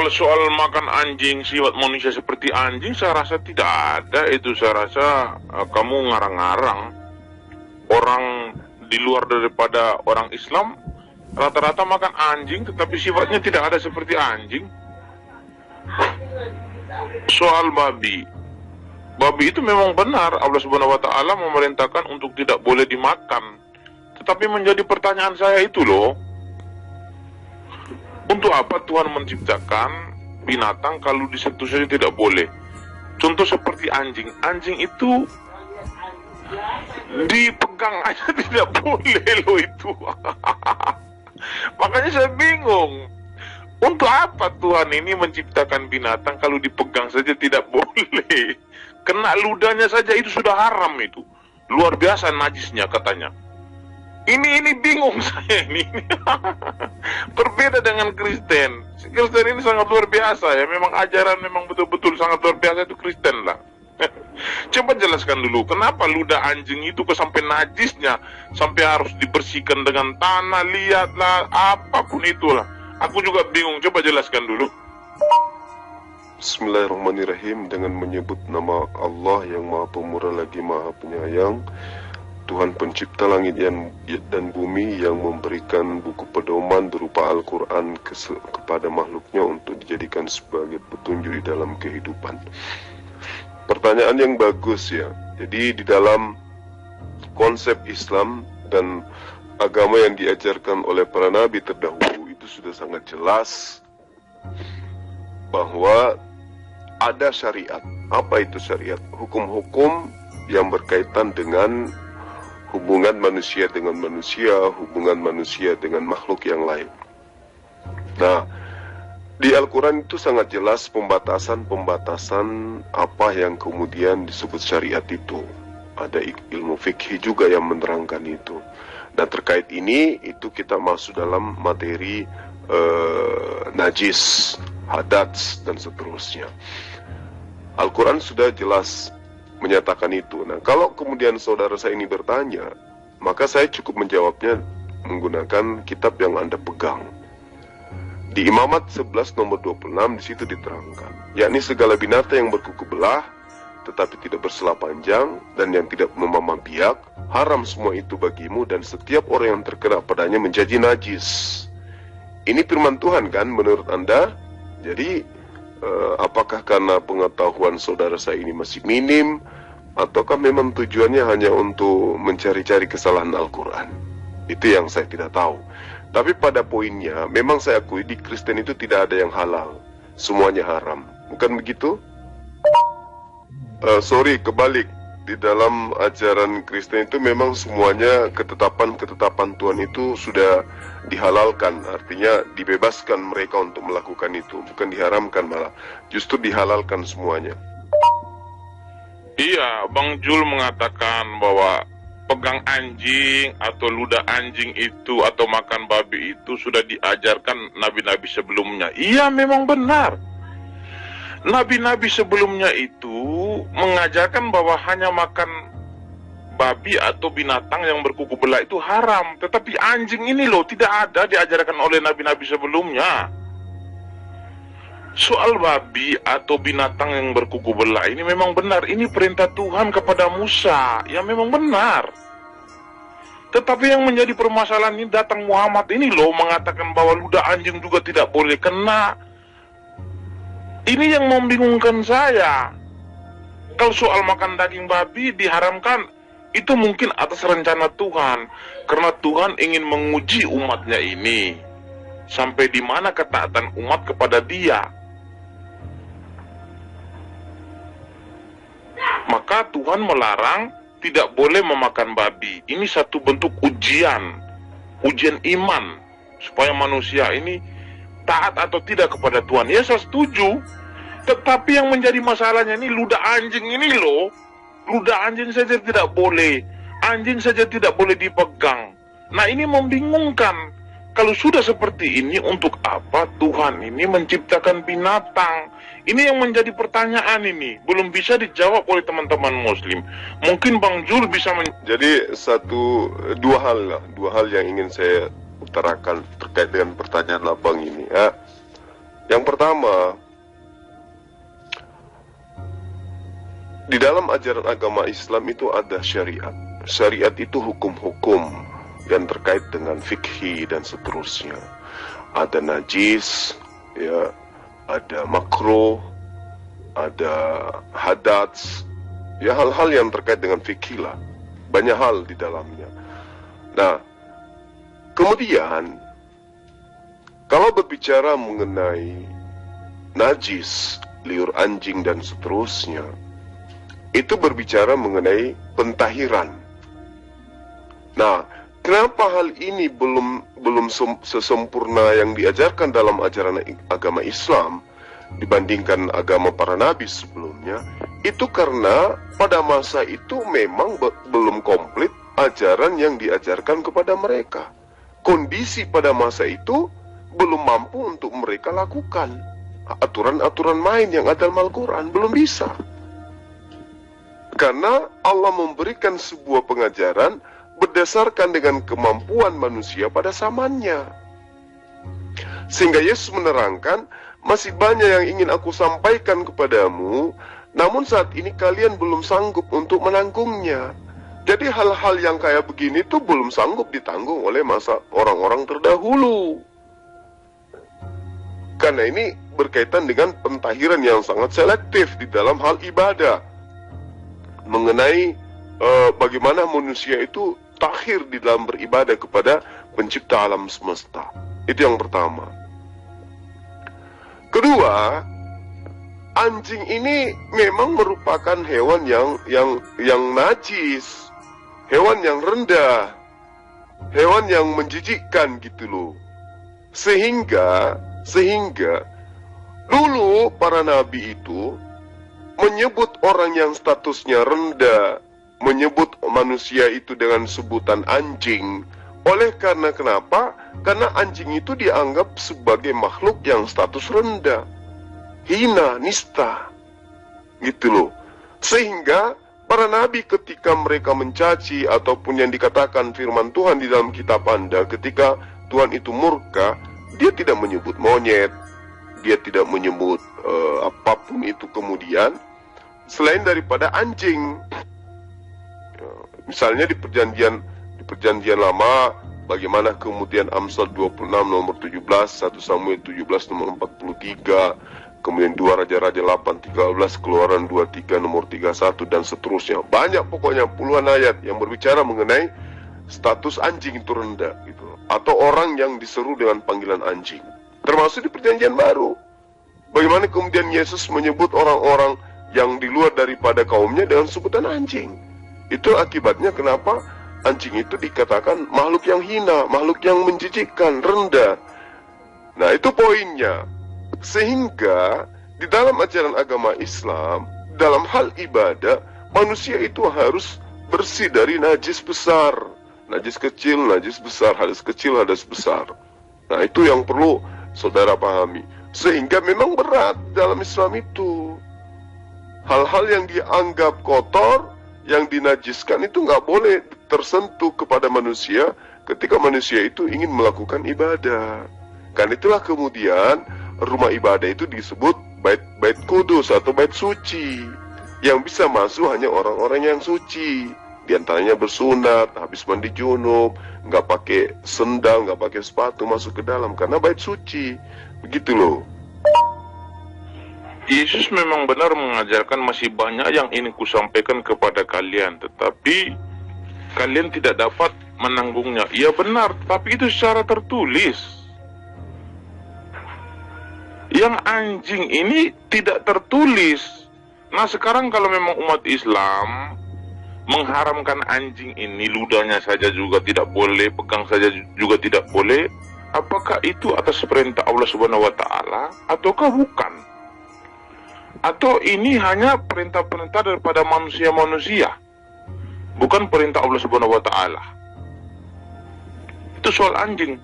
Kalau soal makan anjing, sifat manusia seperti anjing, saya rasa tidak ada. Itu saya rasa kamu ngarang-ngarang. Orang di luar daripada orang Islam rata-rata makan anjing, tetapi sifatnya tidak ada seperti anjing. Soal babi, babi itu memang benar Allah Subhanahu wa Ta'ala memerintahkan untuk tidak boleh dimakan. Tetapi menjadi pertanyaan saya itu loh, untuk apa Tuhan menciptakan binatang kalau disentuh saja tidak boleh? Contoh seperti anjing. Anjing itu dipegang aja tidak boleh loh itu. Makanya saya bingung. Untuk apa Tuhan ini menciptakan binatang kalau dipegang saja tidak boleh? Kena ludahnya saja itu sudah haram itu. Luar biasa najisnya katanya. Ini bingung saya ini. Berbeda dengan Kristen. Kristen ini sangat luar biasa ya. Memang ajaran memang betul-betul sangat luar biasa itu Kristen lah. Coba jelaskan dulu, kenapa ludah anjing itu sampai najisnya, sampai harus dibersihkan dengan tanah, lihatlah, apapun itulah. Aku juga bingung, coba jelaskan dulu. Bismillahirrahmanirrahim. Dengan menyebut nama Allah yang Maha Pemurah lagi Maha Penyayang, Tuhan pencipta langit dan bumi, yang memberikan buku pedoman berupa Al-Quran kepada makhluknya untuk dijadikan sebagai petunjuk di dalam kehidupan. Pertanyaan yang bagus ya. Jadi di dalam konsep Islam dan agama yang diajarkan oleh para nabi terdahulu itu sudah sangat jelas bahwa ada syariat. Apa itu syariat? Hukum-hukum yang berkaitan dengan hubungan manusia dengan manusia, hubungan manusia dengan makhluk yang lain. Nah, di Al-Quran itu sangat jelas pembatasan-pembatasan apa yang kemudian disebut syariat itu. Ada ilmu fikih juga yang menerangkan itu. Nah, terkait ini, itu kita masuk dalam materi najis, hadats, dan seterusnya. Al-Quran sudah jelas menyatakan itu. Nah, kalau kemudian saudara saya ini bertanya, maka saya cukup menjawabnya menggunakan kitab yang Anda pegang. Di Imamat 11 nomor 26 di situ diterangkan, yakni segala binatang yang berkuku belah tetapi tidak bersela panjang dan yang tidak memamah biak, haram semua itu bagimu, dan setiap orang yang terkena padanya menjadi najis. Ini firman Tuhan kan menurut Anda? Jadi apakah karena pengetahuan saudara saya ini masih minim, ataukah memang tujuannya hanya untuk mencari-cari kesalahan Al-Quran? Itu yang saya tidak tahu. Tapi pada poinnya, memang saya akui di Kristen itu tidak ada yang halal, semuanya haram. Bukan begitu? Kebalik. Di dalam ajaran Kristen itu memang semuanya ketetapan-ketetapan Tuhan itu sudah dihalalkan. Artinya dibebaskan mereka untuk melakukan itu. Bukan diharamkan malah. Justru dihalalkan semuanya. Iya, Bang Jul mengatakan bahwa pegang anjing atau ludah anjing itu atau makan babi itu sudah diajarkan nabi-nabi sebelumnya. Iya, memang benar. Nabi-nabi sebelumnya itu mengajarkan bahwa hanya makan babi atau binatang yang berkuku belah itu haram. Tetapi anjing ini loh tidak ada diajarkan oleh nabi-nabi sebelumnya. Soal babi atau binatang yang berkuku belah ini memang benar. Ini perintah Tuhan kepada Musa. Ya memang benar. Tetapi yang menjadi permasalahan ini datang Muhammad ini loh mengatakan bahwa ludah anjing juga tidak boleh kena. Ini yang membingungkan saya. Kalau soal makan daging babi diharamkan, itu mungkin atas rencana Tuhan. Karena Tuhan ingin menguji umatnya ini. Sampai di mana ketaatan umat kepada Dia. Maka Tuhan melarang tidak boleh memakan babi. Ini satu bentuk ujian iman, supaya manusia ini taat atau tidak kepada Tuhan. Ya saya setuju. Tetapi yang menjadi masalahnya ini ludah anjing ini loh. Ludah anjing saja tidak boleh. Anjing saja tidak boleh dipegang. Nah ini membingungkan. Kalau sudah seperti ini, untuk apa Tuhan ini menciptakan binatang? Ini yang menjadi pertanyaan ini. Belum bisa dijawab oleh teman-teman Muslim. Mungkin Bang Jul bisa Jadi dua hal yang ingin saya utarakan terkait dengan pertanyaan abang ini ya. Yang pertama, di dalam ajaran agama Islam itu ada syariat. Syariat itu hukum-hukum yang terkait dengan fikih dan seterusnya. Ada najis, ya, ada makruh, ada hadats, ya hal-hal yang terkait dengan fikih lah. Banyak hal di dalamnya. Nah, kemudian kalau berbicara mengenai najis, liur anjing dan seterusnya, itu berbicara mengenai pentahiran. Nah, kenapa hal ini belum sesempurna yang diajarkan dalam ajaran agama Islam dibandingkan agama para nabi sebelumnya? Itu karena pada masa itu memang belum komplit ajaran yang diajarkan kepada mereka. Kondisi pada masa itu belum mampu untuk mereka lakukan aturan-aturan main yang ada dalam Al-Quran, belum bisa. Karena Allah memberikan sebuah pengajaran berdasarkan dengan kemampuan manusia pada zamannya. Sehingga Yesus menerangkan, masih banyak yang ingin aku sampaikan kepadamu, namun saat ini kalian belum sanggup untuk menanggungnya. Jadi hal-hal yang kayak begini tuh belum sanggup ditanggung oleh masa orang-orang terdahulu. Karena ini berkaitan dengan pentahiran yang sangat selektif di dalam hal ibadah. Mengenai bagaimana manusia itu takhir di dalam beribadah kepada pencipta alam semesta. Itu yang pertama. Kedua, anjing ini memang merupakan hewan yang najis, hewan yang rendah, hewan yang menjijikkan gitu loh. Sehingga dulu para nabi itu menyebut orang yang statusnya rendah, menyebut manusia itu dengan sebutan anjing. Oleh karena kenapa? Karena anjing itu dianggap sebagai makhluk yang status rendah, hina, nista, gitu loh. Sehingga para nabi ketika mereka mencaci ataupun yang dikatakan firman Tuhan di dalam kitab Anda, ketika Tuhan itu murka, dia tidak menyebut monyet, dia tidak menyebut apapun itu kemudian selain daripada anjing. Misalnya di perjanjian lama, bagaimana kemudian Amsal 26 nomor 17, 1 Samuel 17 nomor 43, kemudian 2 Raja-Raja 8 13, Keluaran 23 nomor 31 dan seterusnya. Banyak pokoknya puluhan ayat yang berbicara mengenai status anjing itu rendah gitu, atau orang yang diseru dengan panggilan anjing. Termasuk di perjanjian baru, bagaimana kemudian Yesus menyebut orang-orang yang di luar daripada kaumnya dengan sebutan anjing. Itu akibatnya kenapa anjing itu dikatakan makhluk yang hina, makhluk yang menjijikkan, rendah. Nah, itu poinnya. Sehingga di dalam ajaran agama Islam, dalam hal ibadah, manusia itu harus bersih dari najis besar, najis kecil, najis besar, hadas kecil, hadas besar. Nah, itu yang perlu saudara pahami. Sehingga memang berat dalam Islam itu. Hal-hal yang dianggap kotor, yang dinajiskan itu nggak boleh tersentuh kepada manusia ketika manusia itu ingin melakukan ibadah. Kan itulah kemudian rumah ibadah itu disebut bait kudus atau bait suci. Yang bisa masuk hanya orang-orang yang suci. Di antaranya bersunat, habis mandi junub, nggak pakai sendal, nggak pakai sepatu masuk ke dalam karena bait suci. Begitu loh. Yesus memang benar mengajarkan masih banyak yang ingin kusampaikan kepada kalian, tetapi kalian tidak dapat menanggungnya. Iya benar, tapi itu secara tertulis. Yang anjing ini tidak tertulis. Nah, sekarang kalau memang umat Islam mengharamkan anjing ini, ludahnya saja juga tidak boleh, pegang saja juga tidak boleh, apakah itu atas perintah Allah Subhanahu wa taala ataukah bukan? Atau ini hanya perintah-perintah daripada manusia-manusia, bukan perintah Allah Subhanahu wa taala? Itu soal anjing.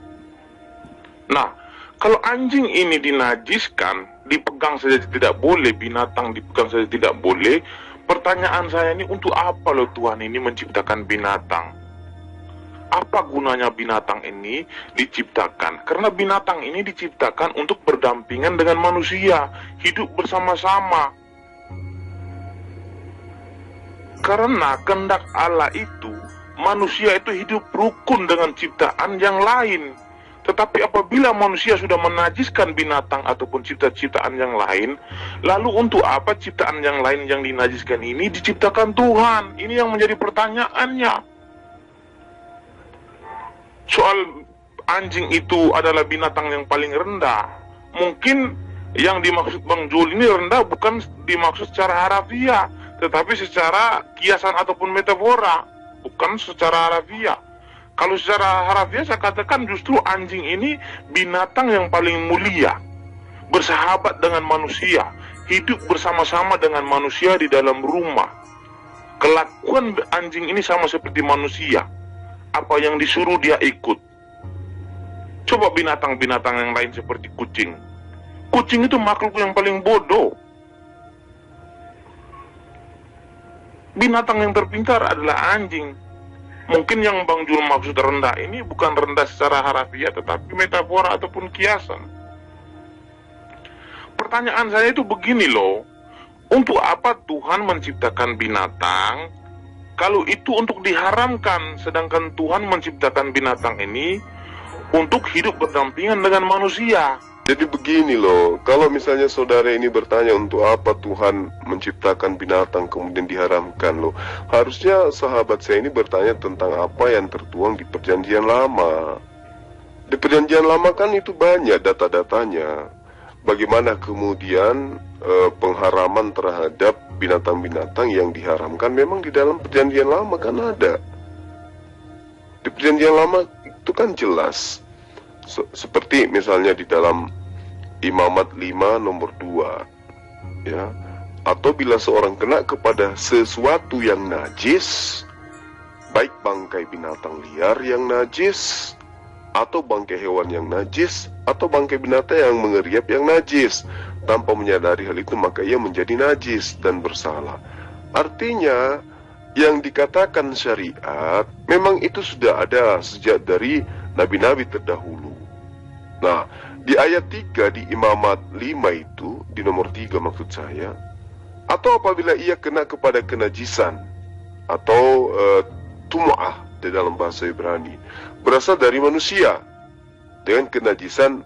Nah, kalau anjing ini dinajiskan, dipegang saja tidak boleh, binatang dipegang saja tidak boleh, pertanyaan saya ini, untuk apa loh Tuhan ini menciptakan binatang? apa gunanya binatang ini diciptakan? Karena binatang ini diciptakan untuk berdampingan dengan manusia, hidup bersama-sama. Karena kehendak Allah itu, manusia itu hidup rukun dengan ciptaan yang lain. Tetapi apabila manusia sudah menajiskan binatang ataupun ciptaan yang lain, lalu untuk apa ciptaan yang lain yang dinajiskan ini diciptakan Tuhan? Ini yang menjadi pertanyaannya. Soal anjing itu adalah binatang yang paling rendah, mungkin yang dimaksud Bang Jul ini rendah bukan dimaksud secara harafiah, tetapi secara kiasan ataupun metafora, bukan secara harafiah. Kalau secara harafiah saya katakan justru anjing ini binatang yang paling mulia, bersahabat dengan manusia, hidup bersama-sama dengan manusia di dalam rumah. Kelakuan anjing ini sama seperti manusia. Apa yang disuruh dia ikut. Coba binatang-binatang yang lain seperti kucing. Kucing itu makhluk yang paling bodoh. Binatang yang terpintar adalah anjing. Mungkin yang Bang Jul maksud rendah ini bukan rendah secara harafiah, tetapi metafora ataupun kiasan. Pertanyaan saya itu begini loh. Untuk apa Tuhan menciptakan binatang kalau itu untuk diharamkan, sedangkan Tuhan menciptakan binatang ini untuk hidup berdampingan dengan manusia? Jadi begini loh, kalau misalnya saudara ini bertanya untuk apa Tuhan menciptakan binatang kemudian diharamkan loh, harusnya sahabat saya ini bertanya tentang apa yang tertuang di Perjanjian Lama. Di Perjanjian Lama kan itu banyak data-datanya. Bagaimana kemudian pengharaman terhadap binatang-binatang yang diharamkan memang di dalam Perjanjian Lama kan ada. Di Perjanjian Lama itu kan jelas. Seperti misalnya di dalam Imamat 5 nomor 2, ya. Atau bila seorang kena kepada sesuatu yang najis, baik bangkai binatang liar yang najis, atau bangkai hewan yang najis, atau bangkai binatang yang mengeriap yang najis, tanpa menyadari hal itu maka ia menjadi najis dan bersalah. Artinya yang dikatakan syariat memang itu sudah ada sejak dari nabi-nabi terdahulu. Nah, di ayat 3 di Imamat 5 itu, di nomor 3 maksud saya, atau apabila ia kena kepada kenajisan atau tum'ah di dalam bahasa Ibrani, berasal dari manusia, dengan kenajisan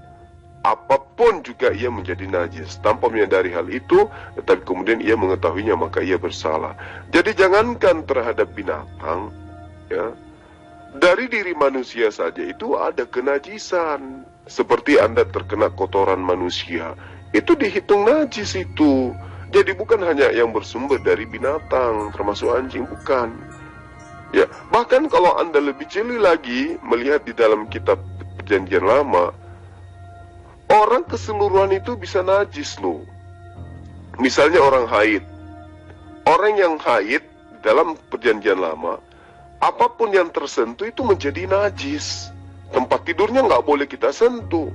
apapun juga ia menjadi najis tanpa menyadari hal itu, tetapi kemudian ia mengetahuinya maka ia bersalah. Jadi jangankan terhadap binatang, ya, dari diri manusia saja itu ada kenajisan. Seperti Anda terkena kotoran manusia, itu dihitung najis itu. Jadi bukan hanya yang bersumber dari binatang, termasuk anjing, bukan. Ya, bahkan kalau Anda lebih jeli lagi melihat di dalam kitab Perjanjian Lama, orang keseluruhan itu bisa najis loh. Misalnya orang haid. Orang yang haid dalam Perjanjian Lama, apapun yang tersentuh itu menjadi najis. Tempat tidurnya nggak boleh kita sentuh.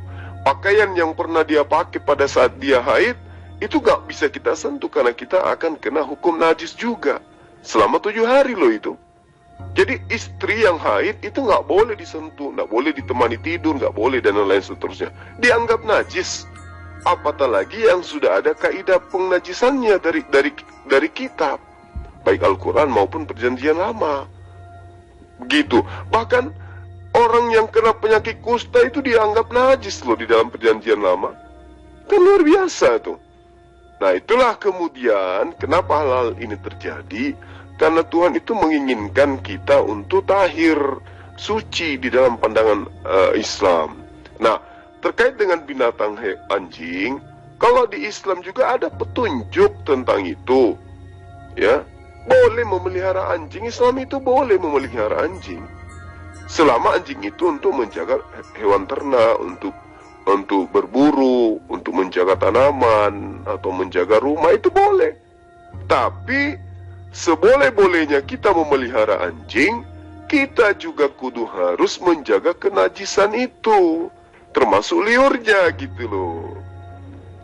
Pakaian yang pernah dia pakai pada saat dia haid, itu nggak bisa kita sentuh karena kita akan kena hukum najis juga. Selama 7 hari loh itu. Jadi istri yang haid itu nggak boleh disentuh, nggak boleh ditemani tidur, nggak boleh dan lain seterusnya. Dianggap najis. Apatah lagi yang sudah ada kaidah pennajisannya dari kitab, baik Al-Quran maupun Perjanjian Lama. Begitu. Bahkan orang yang kena penyakit kusta itu dianggap najis loh di dalam Perjanjian Lama. Kan luar biasa tuh. Nah, itulah kemudian kenapa hal ini terjadi. Karena Tuhan itu menginginkan kita untuk tahir, suci di dalam pandangan Islam. Nah, terkait dengan binatang anjing, kalau di Islam juga ada petunjuk tentang itu. Ya, boleh memelihara anjing. Islam itu boleh memelihara anjing. Selama anjing itu untuk menjaga hewan ternak, untuk berburu, untuk menjaga tanaman, atau menjaga rumah, itu boleh. Tapi seboleh-bolehnya kita memelihara anjing, kita juga kudu harus menjaga kenajisan itu, termasuk liurnya gitu loh.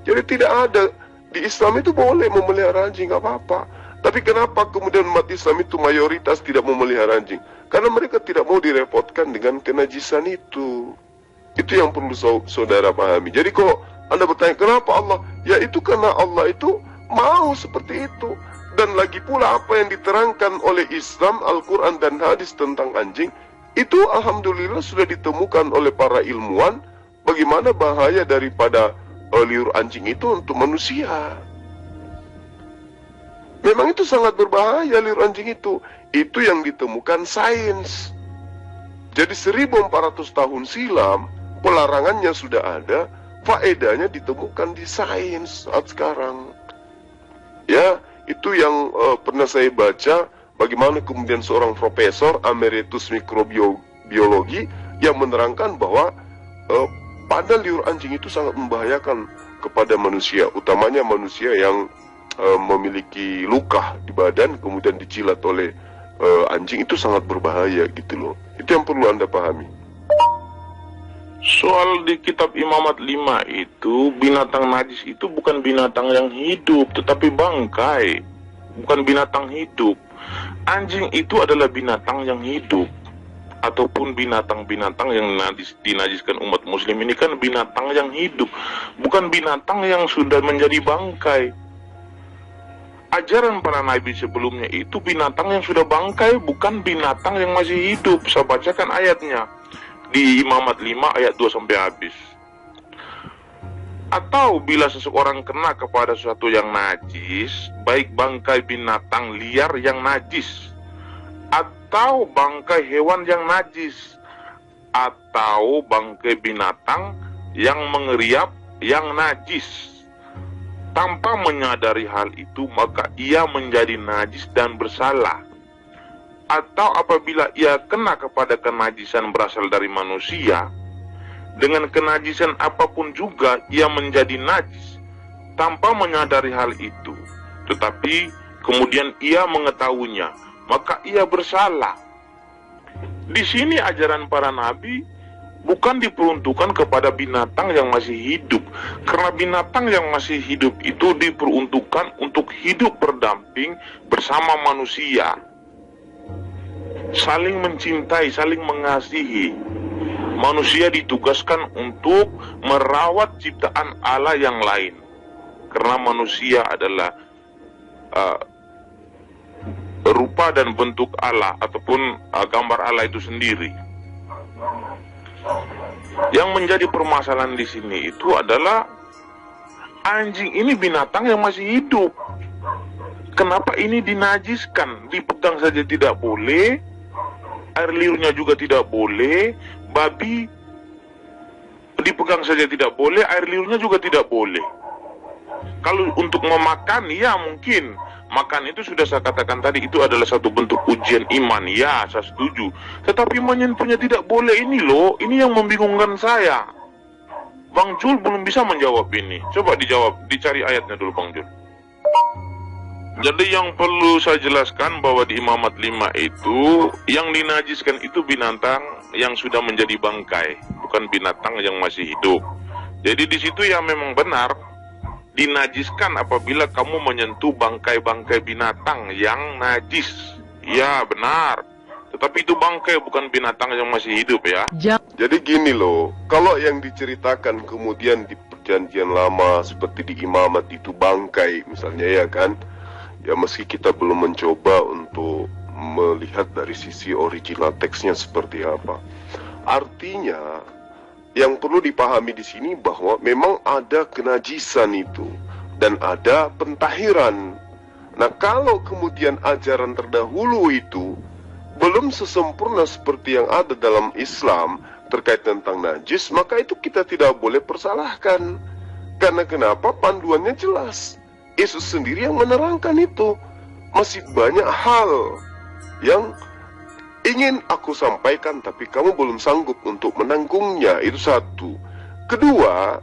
Jadi tidak ada, di Islam itu boleh memelihara anjing, gak apa-apa. Tapi kenapa kemudian umat Islam itu mayoritas tidak memelihara anjing? Karena mereka tidak mau direpotkan dengan kenajisan itu. Itu yang perlu saudara pahami. Jadi kalau Anda bertanya kenapa Allah? Ya itu karena Allah itu mau seperti itu. Dan lagi pula apa yang diterangkan oleh Islam, Al-Quran dan hadis tentang anjing, itu alhamdulillah sudah ditemukan oleh para ilmuwan bagaimana bahaya daripada liur anjing itu untuk manusia. Memang itu sangat berbahaya liur anjing itu. Itu yang ditemukan sains. Jadi 1400 tahun silam pelarangannya sudah ada, faedahnya ditemukan di sains saat sekarang. Ya, itu yang pernah saya baca, bagaimana kemudian seorang profesor emeritus mikrobiologi yang menerangkan bahwa pada liur anjing itu sangat membahayakan kepada manusia, utamanya manusia yang memiliki luka di badan kemudian dijilat oleh anjing, itu sangat berbahaya gitu loh. Itu yang perlu Anda pahami. Soal di kitab Imamat 5 itu, binatang najis itu bukan binatang yang hidup, tetapi bangkai. Bukan binatang hidup. Anjing itu adalah binatang yang hidup. Ataupun binatang-binatang yang dinajiskan umat muslim ini kan binatang yang hidup. Bukan binatang yang sudah menjadi bangkai. Ajaran para nabi sebelumnya itu binatang yang sudah bangkai, bukan binatang yang masih hidup. Saya bacakan ayatnya di Imamat 5 ayat 2 sampai habis. Atau bila seseorang kena kepada sesuatu yang najis, baik bangkai binatang liar yang najis, atau bangkai hewan yang najis, atau bangkai binatang yang mengeriap yang najis, tanpa menyadari hal itu, maka ia menjadi najis dan bersalah. Atau apabila ia kena kepada kenajisan berasal dari manusia, dengan kenajisan apapun juga ia menjadi najis tanpa menyadari hal itu, tetapi kemudian ia mengetahuinya, maka ia bersalah. Di sini ajaran para nabi bukan diperuntukkan kepada binatang yang masih hidup, karena binatang yang masih hidup itu diperuntukkan untuk hidup berdamping bersama manusia, saling mencintai, saling mengasihi. Manusia ditugaskan untuk merawat ciptaan Allah yang lain, karena manusia adalah rupa dan bentuk Allah ataupun gambar Allah itu sendiri. Yang menjadi permasalahan di sini itu adalah anjing ini binatang yang masih hidup. Kenapa ini dinajiskan? Dipegang saja tidak boleh, air liurnya juga tidak boleh. Babi dipegang saja tidak boleh, air liurnya juga tidak boleh. Kalau untuk memakan, ya mungkin makan itu sudah saya katakan tadi, itu adalah satu bentuk ujian iman, ya saya setuju. Tetapi menyentuhnya tidak boleh, ini loh, ini yang membingungkan saya. Bang Jul belum bisa menjawab ini. Coba dijawab, dicari ayatnya dulu Bang Jul. Jadi yang perlu saya jelaskan bahwa di Imamat 5 itu yang dinajiskan itu binatang yang sudah menjadi bangkai, bukan binatang yang masih hidup. Jadi di situ ya memang benar dinajiskan apabila kamu menyentuh bangkai-bangkai binatang yang najis. Ya benar. Tetapi itu bangkai, bukan binatang yang masih hidup ya. Jadi gini loh, kalau yang diceritakan kemudian di perjanjian lama seperti di Imamat itu bangkai misalnya, ya kan, ya meski kita belum mencoba untuk melihat dari sisi original teksnya seperti apa. Artinya yang perlu dipahami di sini bahwa memang ada kenajisan itu dan ada pentahiran. Nah, kalau kemudian ajaran terdahulu itu belum sesempurna seperti yang ada dalam Islam terkait tentang najis, maka itu kita tidak boleh persalahkan. Karena kenapa? Panduannya jelas. Yesus sendiri yang menerangkan itu. Masih banyak hal yang ingin aku sampaikan, tapi kamu belum sanggup untuk menanggungnya. Itu satu. Kedua,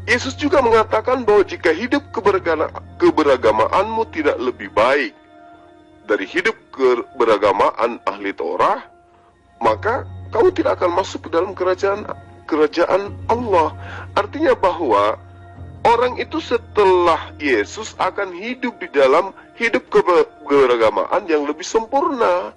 Yesus juga mengatakan bahwa jika hidup keberagamaanmu tidak lebih baik dari hidup keberagamaan ahli Torah, maka kamu tidak akan masuk ke dalam kerajaan Allah. Artinya bahwa orang itu setelah Yesus akan hidup di dalam hidup keberagamaan yang lebih sempurna,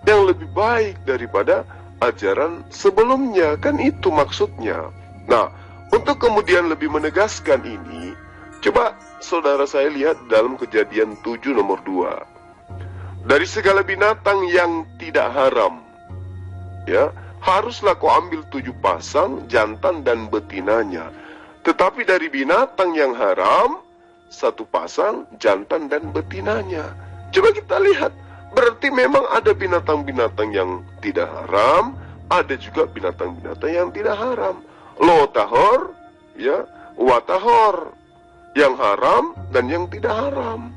yang lebih baik daripada ajaran sebelumnya. Kan itu maksudnya. Nah, untuk kemudian lebih menegaskan ini, coba saudara saya lihat dalam Kejadian 7 nomor 2. Dari segala binatang yang tidak haram, ya, haruslah kau ambil 7 pasang jantan dan betinanya. Tetapi dari binatang yang haram, 1 pasang jantan dan betinanya. Coba kita lihat, berarti memang ada binatang-binatang yang tidak haram, ada juga binatang-binatang yang tidak haram. Lo tahor, ya, wa tahor, yang haram dan yang tidak haram.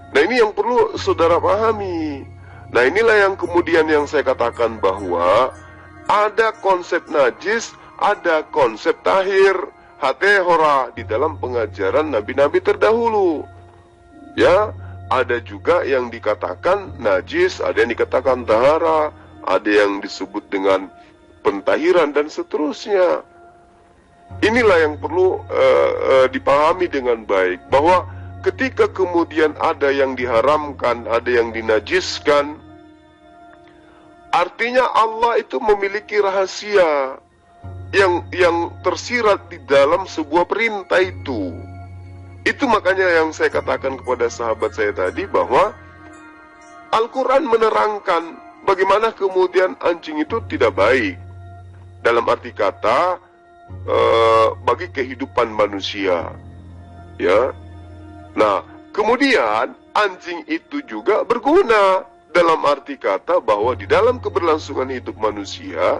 Nah, ini yang perlu saudara pahami. Nah, inilah yang kemudian yang saya katakan bahwa ada konsep najis, ada konsep tahir, hatehora di dalam pengajaran nabi-nabi terdahulu. Ya, ada juga yang dikatakan najis, ada yang dikatakan tahara, ada yang disebut dengan pentahiran dan seterusnya. Inilah yang perlu dipahami dengan baik, bahwa ketika kemudian ada yang diharamkan, ada yang dinajiskan, artinya Allah itu memiliki rahasia yang tersirat di dalam sebuah perintah itu. Itu makanya yang saya katakan kepada sahabat saya tadi, bahwa Al-Quran menerangkan bagaimana kemudian anjing itu tidak baik, dalam arti kata bagi kehidupan manusia, ya. Nah, kemudian anjing itu juga berguna, dalam arti kata bahwa di dalam keberlangsungan hidup manusia,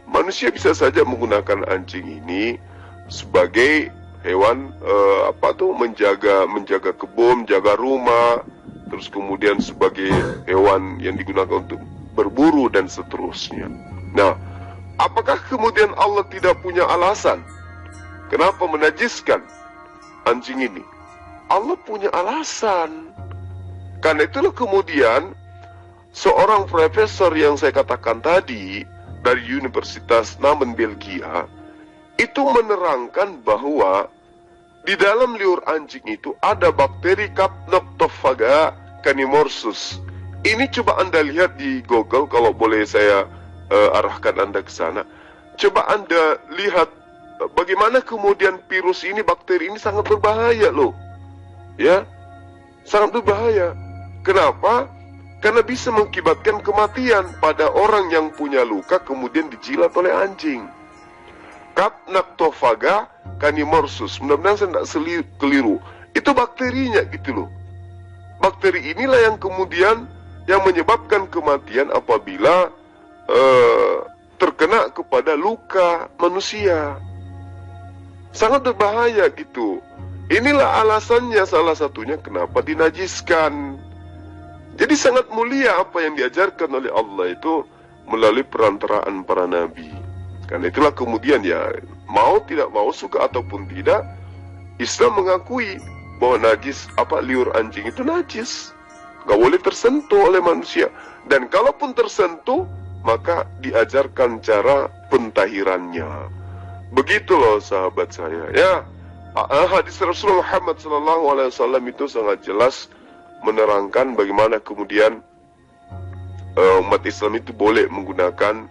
manusia bisa saja menggunakan anjing ini sebagai hewan menjaga kebun, menjaga rumah, terus kemudian sebagai hewan yang digunakan untuk berburu dan seterusnya. Nah, apakah kemudian Allah tidak punya alasan kenapa menajiskan anjing ini? Allah punya alasan. Karena itulah kemudian seorang profesor yang saya katakan tadi dari Universitas Namen Belgia itu menerangkan bahwa di dalam liur anjing itu ada bakteri Capnoctophaga canimorsus. Ini coba Anda lihat di Google, kalau boleh saya arahkan Anda ke sana. Coba Anda lihat bagaimana kemudian virus ini, bakteri ini sangat berbahaya loh. Ya, sangat berbahaya. Kenapa? Karena bisa mengakibatkan kematian pada orang yang punya luka kemudian dijilat oleh anjing. Capnoctophaga canimorsus, mudah-mudahan saya tidak keliru. Itu bakterinya gitu loh. Bakteri inilah yang kemudian yang menyebabkan kematian apabila terkena kepada luka manusia. Sangat berbahaya gitu. Inilah alasannya, salah satunya kenapa dinajiskan. Jadi sangat mulia apa yang diajarkan oleh Allah itu melalui perantaraan para nabi. Karena itulah kemudian ya, mau tidak mau, suka ataupun tidak, Islam mengakui bahwa liur anjing itu najis. Gak boleh tersentuh oleh manusia. Dan kalaupun tersentuh, maka diajarkan cara pentahirannya. Begitu loh sahabat saya, ya. Hadis Rasulullah Muhammad SAW itu sangat jelas menerangkan bagaimana kemudian umat Islam itu boleh menggunakan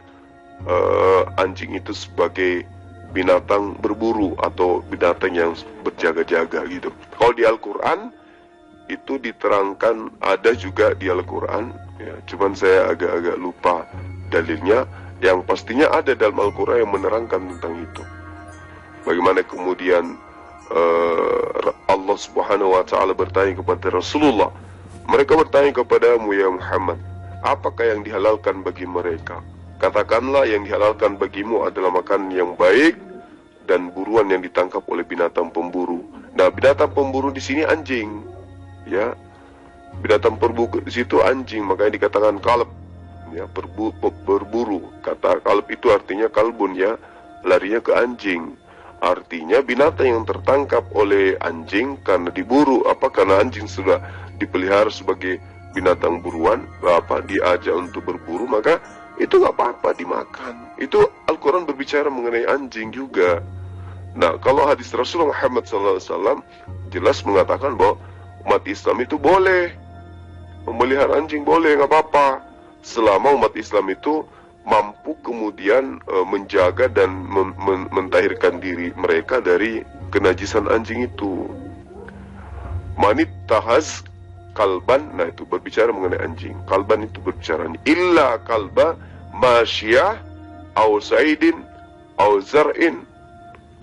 anjing itu sebagai binatang berburu atau binatang yang berjaga-jaga gitu. Kalau di Al-Quran itu diterangkan, ada juga di Al-Quran, ya, cuman saya agak-agak lupa dalilnya. Yang pastinya ada dalam Al-Quran yang menerangkan tentang itu. Bagaimana kemudian Allah Subhanahu wa Ta'ala bertanya kepada Rasulullah, mereka bertanya kepadamu ya Muhammad, apakah yang dihalalkan bagi mereka? Katakanlah yang dihalalkan bagimu adalah makanan yang baik dan buruan yang ditangkap oleh binatang pemburu. Nah, binatang pemburu di sini anjing, ya. Binatang berburu di situ anjing, makanya dikatakan kalb, ya, berburu. Kata kalb itu artinya kalbun, ya, larinya ke anjing. Artinya binatang yang tertangkap oleh anjing karena diburu, karena anjing sudah dipelihara sebagai binatang buruan, diajak untuk berburu, maka itu nggak apa-apa dimakan. Itu Al-Quran berbicara mengenai anjing juga. Nah, kalau hadis Rasulullah Muhammad SAW jelas mengatakan bahwa umat Islam itu boleh memelihara anjing, boleh, nggak apa-apa, selama umat Islam itu mampu kemudian menjaga dan mentahirkan diri mereka dari kenajisan anjing itu. Manit tahaz kalban, nah itu berbicara mengenai anjing. Kalban itu berbicara illa kalba masyiyah au saidin au zar'in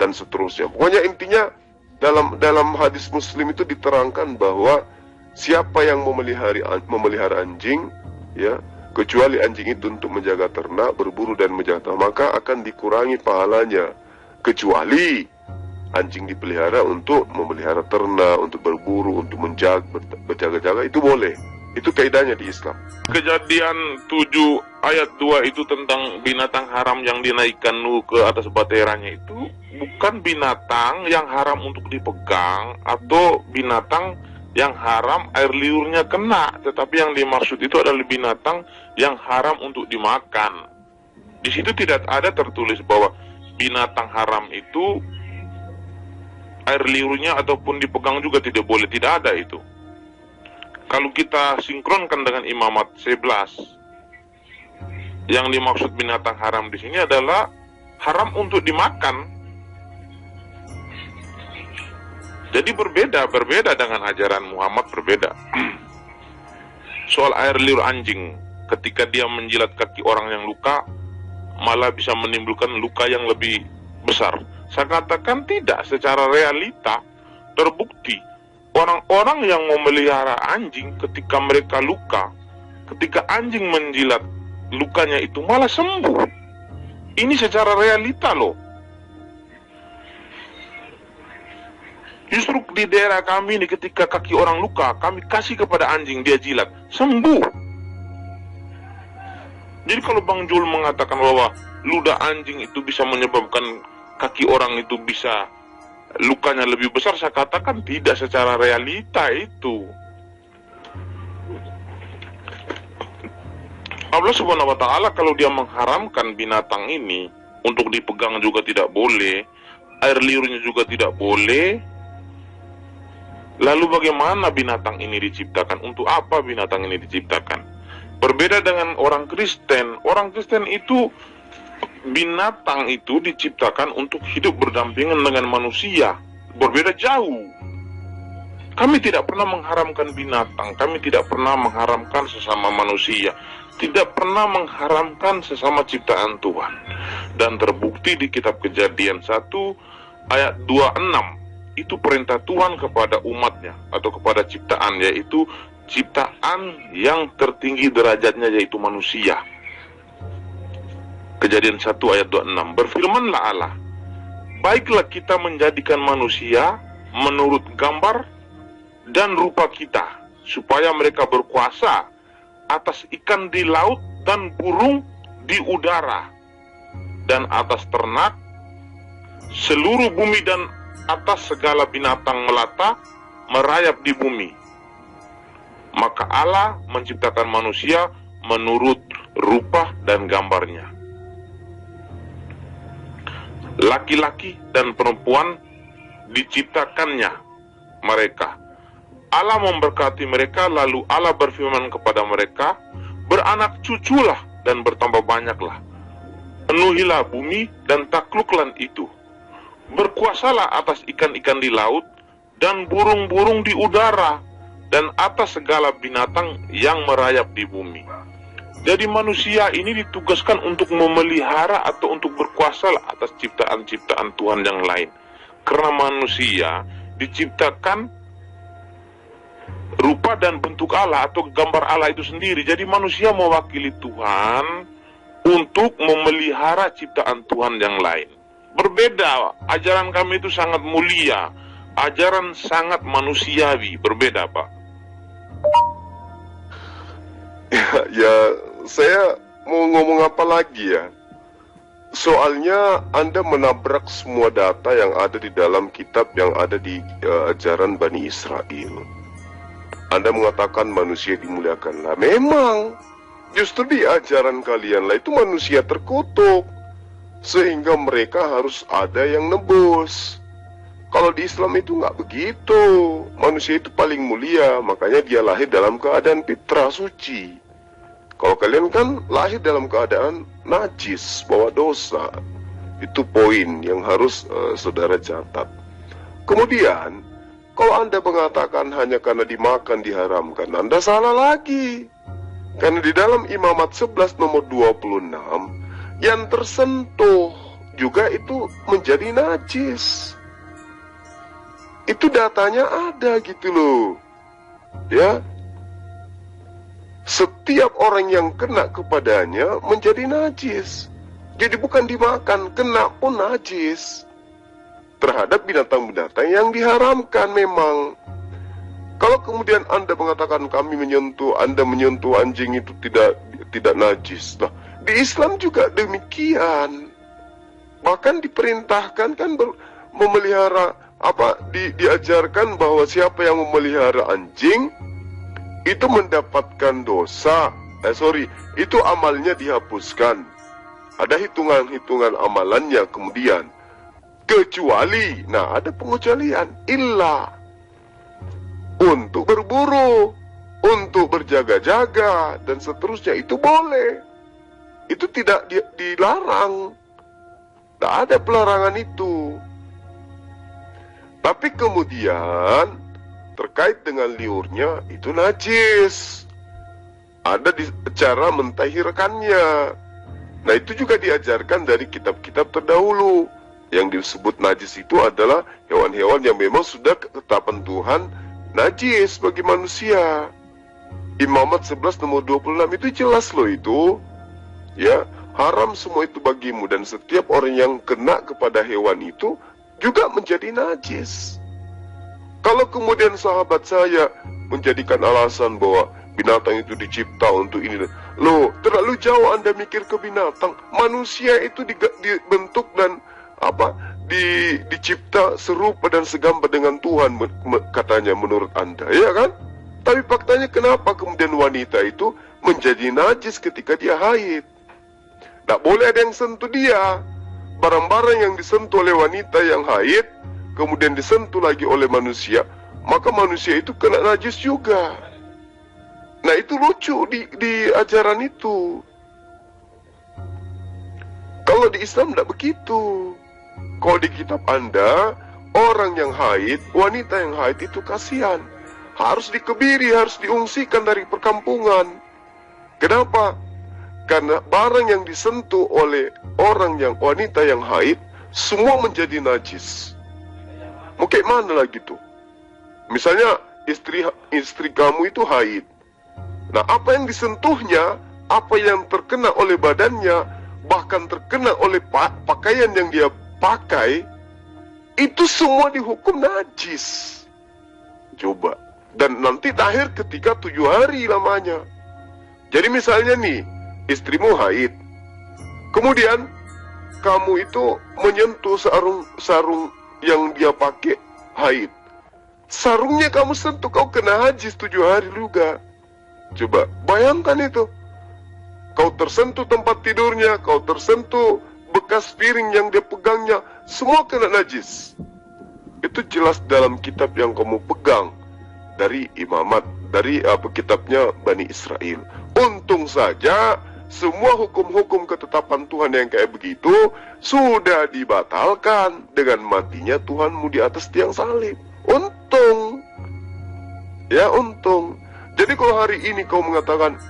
dan seterusnya. Pokoknya intinya dalam hadis Muslim itu diterangkan bahwa siapa yang memelihara anjing, ya, kecuali anjing itu untuk menjaga ternak, berburu dan menjaga, maka akan dikurangi pahalanya. Kecuali anjing dipelihara untuk memelihara ternak, untuk berburu, untuk berjaga-jaga, itu boleh. Itu kaidahnya di Islam. Kejadian 7 ayat 2 itu tentang binatang haram yang dinaikkan Nuh ke atas baterainya itu bukan binatang yang haram untuk dipegang atau binatang yang haram air liurnya kena, tetapi yang dimaksud itu adalah binatang yang haram untuk dimakan. Di situ tidak ada tertulis bahwa binatang haram itu air liurnya ataupun dipegang juga tidak boleh, tidak ada itu. Kalau kita sinkronkan dengan Imamat 11, yang dimaksud binatang haram di sini adalah haram untuk dimakan. Jadi berbeda dengan ajaran Muhammad, berbeda. Soal air liur anjing, ketika dia menjilat kaki orang yang luka, malah bisa menimbulkan luka yang lebih besar. Saya katakan tidak, secara realita terbukti. Orang-orang yang memelihara anjing ketika mereka luka, ketika anjing menjilat lukanya itu malah sembuh. Ini secara realita loh. Justru di daerah kami ini ketika kaki orang luka, kami kasih kepada anjing, dia jilat, sembuh. Jadi kalau Bang Jul mengatakan bahwa ludah anjing itu bisa menyebabkan kaki orang itu bisa lukanya lebih besar, saya katakan tidak, secara realita itu. Allah Subhanahu wa Ta'ala kalau dia mengharamkan binatang ini untuk dipegang juga tidak boleh, air liurnya juga tidak boleh. Lalu bagaimana binatang ini diciptakan? Untuk apa binatang ini diciptakan? Berbeda dengan orang Kristen. Orang Kristen itu, binatang itu diciptakan untuk hidup berdampingan dengan manusia. Berbeda jauh. Kami tidak pernah mengharamkan binatang. Kami tidak pernah mengharamkan sesama manusia. Tidak pernah mengharamkan sesama ciptaan Tuhan. Dan terbukti di kitab Kejadian 1 ayat 26. Itu perintah Tuhan kepada umatnya atau kepada ciptaan, yaitu ciptaan yang tertinggi derajatnya, yaitu manusia. Kejadian 1 ayat 26. Berfirmanlah Allah, baiklah kita menjadikan manusia menurut gambar dan rupa kita, supaya mereka berkuasa atas ikan di laut dan burung di udara, dan atas ternak seluruh bumi, dan atas segala binatang melata merayap di bumi. Maka Allah menciptakan manusia menurut rupa dan gambarnya. Laki-laki dan perempuan diciptakannya mereka. Allah memberkati mereka, lalu Allah berfirman kepada mereka, beranak cuculah dan bertambah banyaklah. Penuhilah bumi dan takluklah itu. Berkuasalah atas ikan-ikan di laut dan burung-burung di udara, dan atas segala binatang yang merayap di bumi. Jadi manusia ini ditugaskan untuk memelihara atau untuk berkuasa atas ciptaan-ciptaan Tuhan yang lain. Karena manusia diciptakan rupa dan bentuk Allah atau gambar Allah itu sendiri. Jadi manusia mewakili Tuhan untuk memelihara ciptaan Tuhan yang lain. Berbeda, ajaran kami itu sangat mulia, ajaran sangat manusiawi, berbeda Pak. Ya, saya mau ngomong apa lagi ya? Soalnya Anda menabrak semua data yang ada di dalam kitab yang ada di ajaran Bani Israel. Anda mengatakan manusia dimuliakan. Lah memang, justru di ajaran kalian lah itu manusia terkutuk. sehingga mereka harus ada yang nebus. Kalau di Islam itu nggak begitu. Manusia itu paling mulia, makanya dia lahir dalam keadaan fitrah suci. Kalau kalian kan lahir dalam keadaan najis, bawa dosa. Itu poin yang harus saudara catat. Kemudian, kalau Anda mengatakan hanya karena dimakan diharamkan, Anda salah lagi. Karena di dalam Imamat 11 nomor 26, yang tersentuh juga itu menjadi najis. Itu datanya ada gitu loh. Ya. Setiap orang yang kena kepadanya menjadi najis. Jadi bukan dimakan, kena pun najis. Terhadap binatang-binatang yang diharamkan memang. Kalau kemudian Anda mengatakan Anda menyentuh anjing itu tidak najis. Nah, di Islam juga demikian. Bahkan diperintahkan kan memelihara diajarkan bahwa siapa yang memelihara anjing itu mendapatkan dosa. Itu amalnya dihapuskan. Ada hitungan-hitungan amalannya kemudian. Kecuali, ada pengecualian. Illa untuk berburu, untuk berjaga-jaga, dan seterusnya. Itu boleh. Itu tidak dilarang. Tidak ada pelarangan itu. Tapi kemudian, terkait dengan liurnya, itu najis. Ada cara mentahirkannya. Nah, itu juga diajarkan dari kitab-kitab terdahulu. Yang disebut najis itu adalah hewan-hewan yang memang sudah ketetapan Tuhan najis bagi manusia. Imamat 11 nomor 26 itu jelas loh itu. Ya, haram semua itu bagimu, dan setiap orang yang kena kepada hewan itu juga menjadi najis. Kalau kemudian sahabat saya menjadikan alasan bahwa binatang itu dicipta untuk ini, loh, terlalu jauh Anda mikir ke binatang. Manusia itu dibentuk dan dicipta serupa dan segambar dengan Tuhan, katanya menurut Anda, ya kan? Tapi faktanya kenapa kemudian wanita itu menjadi najis ketika dia haid? Tak boleh ada yang sentuh dia. Barang-barang yang disentuh oleh wanita yang haid, kemudian disentuh lagi oleh manusia, maka manusia itu kena najis juga. Nah, itu lucu di ajaran itu. Kalau di Islam tidak begitu. Kalau di kitab Anda, orang yang haid, wanita yang haid itu kasihan. Harus dikebiri, harus diungsikan dari perkampungan. Kenapa? Karena barang yang disentuh oleh wanita yang haid, semua menjadi najis. Mau kayak mana lagi tuh? Misalnya istri kamu itu haid. Nah, apa yang disentuhnya, apa yang terkena oleh badannya, bahkan terkena oleh pakaian yang dia pakai, itu semua dihukum najis. Coba. Dan nanti tahir ketika 7 hari lamanya. Jadi misalnya nih, istrimu haid. Kemudian kamu itu menyentuh sarung yang dia pakai haid. Sarungnya kamu sentuh, kau kena najis 7 hari juga. Coba bayangkan itu. Kau tersentuh tempat tidurnya, kau tersentuh bekas piring yang dia pegangnya, semua kena najis. Itu jelas dalam kitab yang kamu pegang dari Imamat, dari kitabnya Bani Israel. Untung saja semua hukum-hukum ketetapan Tuhan yang kayak begitu sudah dibatalkan dengan matinya Tuhanmu di atas tiang salib. Untung. Ya, untung. Jadi kalau hari ini kau mengatakan,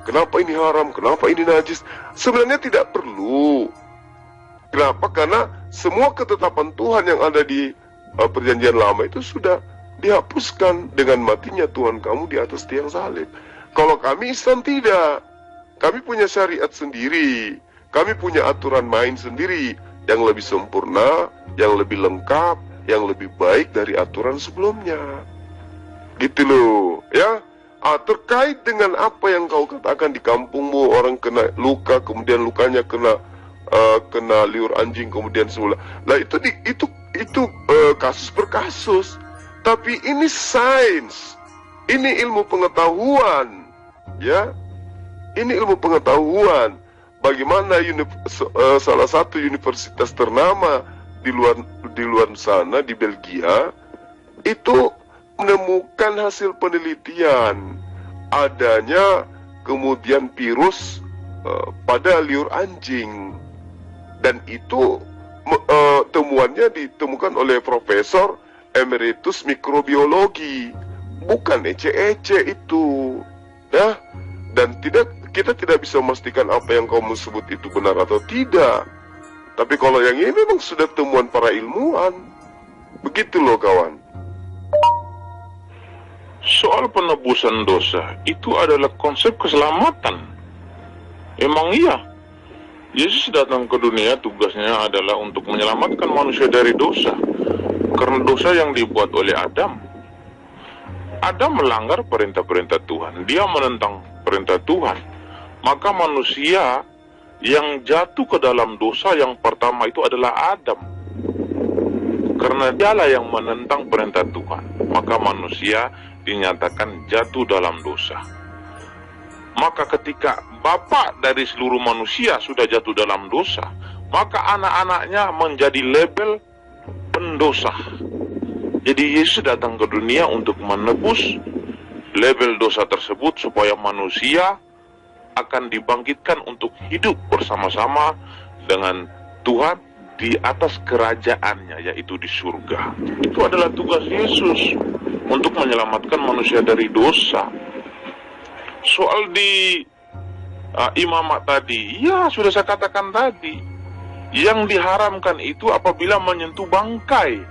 kenapa ini haram, kenapa ini najis, sebenarnya tidak perlu. Kenapa? Karena semua ketetapan Tuhan yang ada di perjanjian lama itu sudah dihapuskan dengan matinya Tuhan kamu di atas tiang salib. Kalau kami Islam tidak. Kami punya syariat sendiri. Kami punya aturan main sendiri yang lebih sempurna, yang lebih lengkap, yang lebih baik dari aturan sebelumnya. Gitu loh, ya. Terkait dengan apa yang kau katakan di kampungmu, orang kena luka, kemudian lukanya kena liur anjing, kemudian semula. Nah, itu kasus per kasus. Tapi ini sains, ini ilmu pengetahuan, ya, ini ilmu pengetahuan. bagaimana salah satu universitas ternama di luar sana, di Belgia, itu menemukan hasil penelitian adanya kemudian virus pada liur anjing, dan itu temuannya ditemukan oleh Profesor Emeritus Mikrobiologi, bukan ece-ece itu, nah. Dan kita tidak bisa memastikan apa yang kamu sebut itu benar atau tidak. Tapi kalau yang ini memang sudah temuan para ilmuwan, begitu loh kawan. Soal penebusan dosa itu adalah konsep keselamatan. Emang iya, Yesus datang ke dunia tugasnya adalah untuk menyelamatkan manusia dari dosa. Karena dosa yang dibuat oleh Adam melanggar perintah-perintah Tuhan. Dia menentang perintah Tuhan. Maka manusia yang jatuh ke dalam dosa yang pertama itu adalah Adam. Karena dialah yang menentang perintah Tuhan, maka manusia dinyatakan jatuh dalam dosa. Maka ketika Bapa dari seluruh manusia sudah jatuh dalam dosa, maka anak-anaknya menjadi label pendosa. Jadi Yesus datang ke dunia untuk menebus label dosa tersebut supaya manusia akan dibangkitkan untuk hidup bersama-sama dengan Tuhan di atas kerajaannya, yaitu di surga. Itu adalah tugas Yesus untuk menyelamatkan manusia dari dosa. Soal di imamat tadi, ya sudah saya katakan tadi, yang diharamkan itu apabila menyentuh bangkai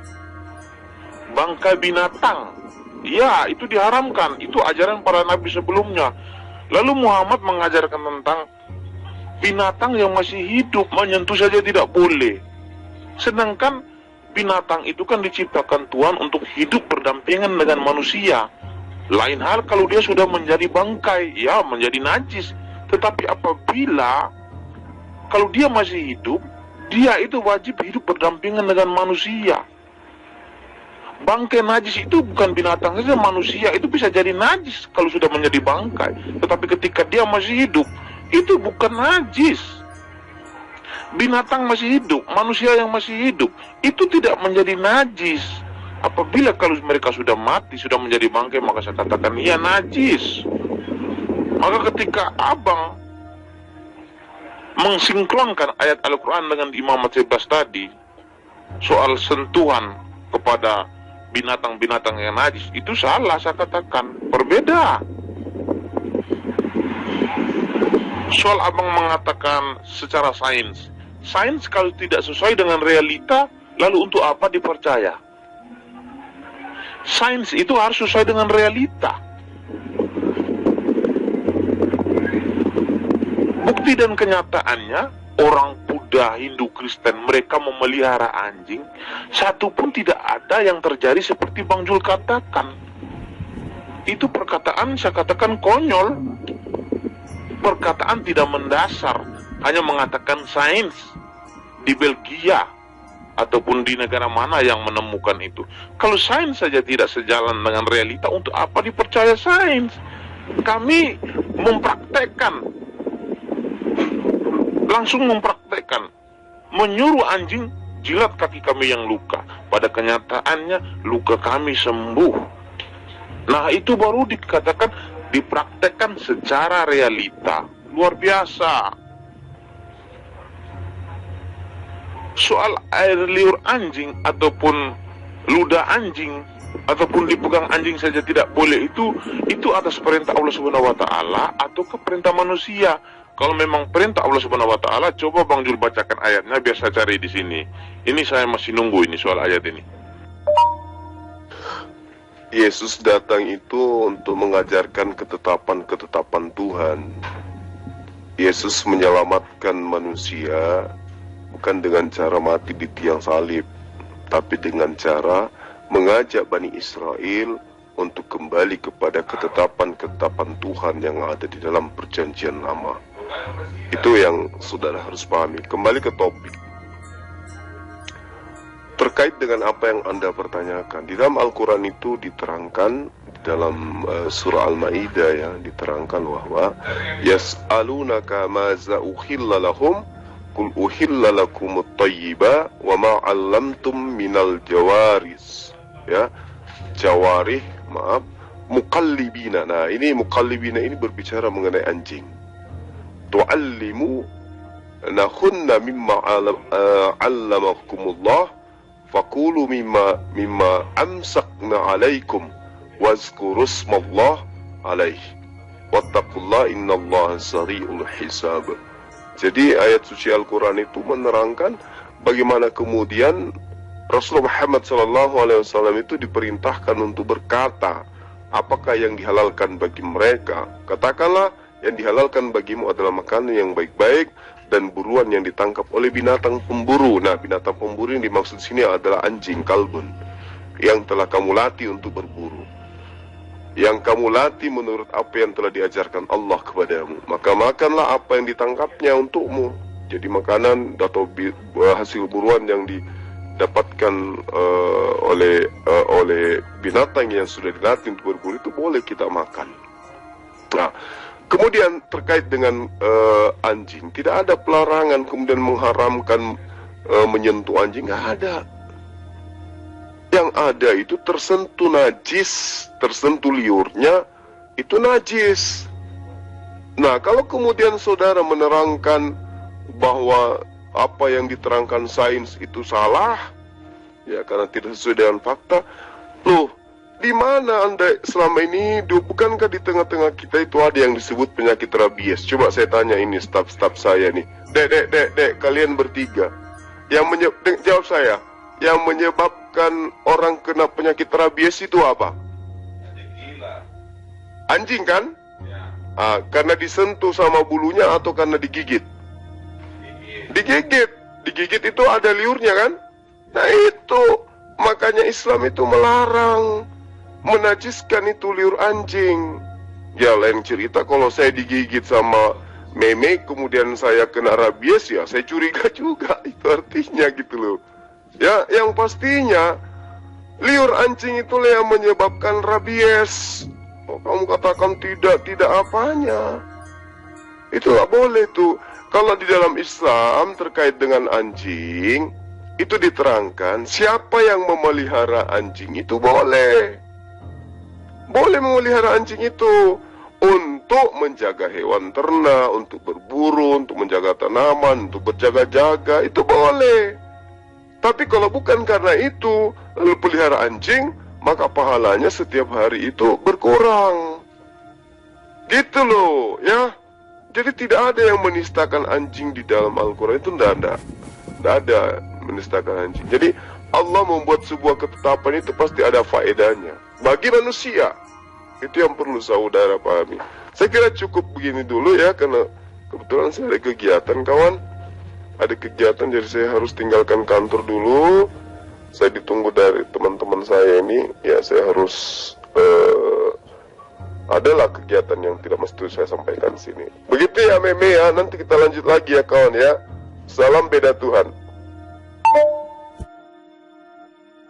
binatang, ya itu diharamkan. Itu ajaran para nabi sebelumnya. Lalu Muhammad mengajarkan tentang binatang yang masih hidup, menyentuh saja tidak boleh. Sedangkan binatang itu kan diciptakan Tuhan untuk hidup berdampingan dengan manusia. Lain hal kalau dia sudah menjadi bangkai, ya menjadi najis. Tetapi apabila kalau dia masih hidup, dia itu wajib hidup berdampingan dengan manusia. Bangkai najis itu bukan binatang saja, manusia itu bisa jadi najis kalau sudah menjadi bangkai. Tetapi ketika dia masih hidup, itu bukan najis. Binatang masih hidup, manusia yang masih hidup, itu tidak menjadi najis. Apabila kalau mereka sudah mati, sudah menjadi bangkai, maka saya katakan iya najis. Maka ketika abang mensinkronkan ayat Al-Quran dengan imamat 11 tadi, soal sentuhan kepada binatang-binatang yang najis, itu salah, saya katakan berbeda. Soal abang mengatakan secara sains kalau tidak sesuai dengan realita, lalu untuk apa dipercaya? Sains itu harus sesuai dengan realita. Bukti dan kenyataannya, orang Buddha, Hindu, Kristen, mereka memelihara anjing, satu pun tidak ada yang terjadi seperti Bang Jul katakan. Itu perkataan saya katakan konyol, perkataan tidak mendasar, hanya mengatakan sains di Belgia ataupun di negara mana yang menemukan itu. Kalau sains saja tidak sejalan dengan realita, untuk apa dipercaya sains? Kami langsung mempraktekkan, menyuruh anjing jilat kaki kami yang luka. Pada kenyataannya luka kami sembuh. Nah itu baru dikatakan dipraktekkan secara realita. Luar biasa. Soal air liur anjing ataupun ludah anjing ataupun dipegang anjing saja tidak boleh, itu atas perintah Allah Subhanahu wa taala atau ke perintah manusia. Kalau memang perintah Allah Subhanahu wa taala, coba Bang Jul bacakan ayatnya biar saya cari di sini. Ini saya masih nunggu ini soal ayat ini. Yesus datang itu untuk mengajarkan ketetapan-ketetapan Tuhan. Yesus menyelamatkan manusia bukan dengan cara mati di tiang salib, tapi dengan cara mengajak Bani Israel untuk kembali kepada ketetapan-ketetapan Tuhan yang ada di dalam Perjanjian Lama. Itu yang saudara harus pahami. Kembali ke topik. Terkait dengan apa yang Anda pertanyakan, di dalam Al-Quran itu diterangkan, di dalam surah Al-Maidah ya diterangkan bahwa yas'alunaka maza uhilla lahum qul uhilla lakumut thayyiba wa ma 'allamtum minal jawaris ya jawarih maaf muqallibina. Nah ini muqallibina ini berbicara mengenai anjing. Tu'allimu nahunna mimma 'allamakumullah fakulu mimma amsakna 'alaikum wazkurusmallah alaih wattaqullah innallaha sari'ul hisab. Jadi ayat suci Al-Quran itu menerangkan bagaimana kemudian Rasulullah Muhammad SAW itu diperintahkan untuk berkata apakah yang dihalalkan bagi mereka. Katakanlah yang dihalalkan bagimu adalah makanan yang baik-baik dan buruan yang ditangkap oleh binatang pemburu. Nah binatang pemburu yang dimaksud sini adalah anjing, kalbun, yang telah kamu latih untuk berburu, yang kamu latih menurut apa yang telah diajarkan Allah kepadamu. Maka makanlah apa yang ditangkapnya untukmu. Jadi makanan atau hasil buruan yang didapatkan oleh binatang yang sudah dilatih untuk berburu itu boleh kita makan. Nah, kemudian terkait dengan anjing, tidak ada pelarangan kemudian mengharamkan menyentuh anjing, nggak ada. Yang ada itu tersentuh najis, tersentuh liurnya, itu najis. Nah, kalau kemudian saudara menerangkan bahwa apa yang diterangkan sains itu salah, ya karena tidak sesuai dengan fakta, loh, di mana Anda selama ini hidup? Bukankah di tengah-tengah kita itu ada yang disebut penyakit rabies? Coba saya tanya ini staf-staf saya nih, dek, kalian bertiga, jawab saya. Yang menyebabkan orang kena penyakit rabies itu apa? Anjing kan? Ya. Karena disentuh sama bulunya atau karena digigit? Digigit itu ada liurnya kan? Nah itu, makanya Islam itu melarang menajiskan itu liur anjing. Ya lain cerita kalau saya digigit sama meme kemudian saya kena rabies, ya saya curiga juga, itu artinya gitu loh. Ya, yang pastinya liur anjing itulah yang menyebabkan rabies. Oh, kamu katakan tidak apanya. Itu nggak boleh tuh. Kalau di dalam Islam terkait dengan anjing itu diterangkan siapa yang memelihara anjing itu boleh memelihara anjing itu untuk menjaga hewan ternak, untuk berburu, untuk menjaga tanaman, untuk berjaga-jaga, itu boleh. Tapi kalau bukan karena itu lalu pelihara anjing, maka pahalanya setiap hari itu berkurang. Gitu loh, ya. Jadi tidak ada yang menistakan anjing di dalam Al-Quran itu, tidak ada menistakan anjing. Jadi Allah membuat sebuah ketetapan itu pasti ada faedahnya bagi manusia. Itu yang perlu saudara pahami. Saya kira cukup begini dulu ya, karena kebetulan saya ada kegiatan kawan. Ada kegiatan jadi saya harus tinggalkan kantor dulu. Saya ditunggu dari teman-teman saya ini. Ya saya harus adalah kegiatan yang tidak mesti saya sampaikan di sini. Begitu ya meme ya. Nanti kita lanjut lagi ya kawan ya. Salam beda Tuhan.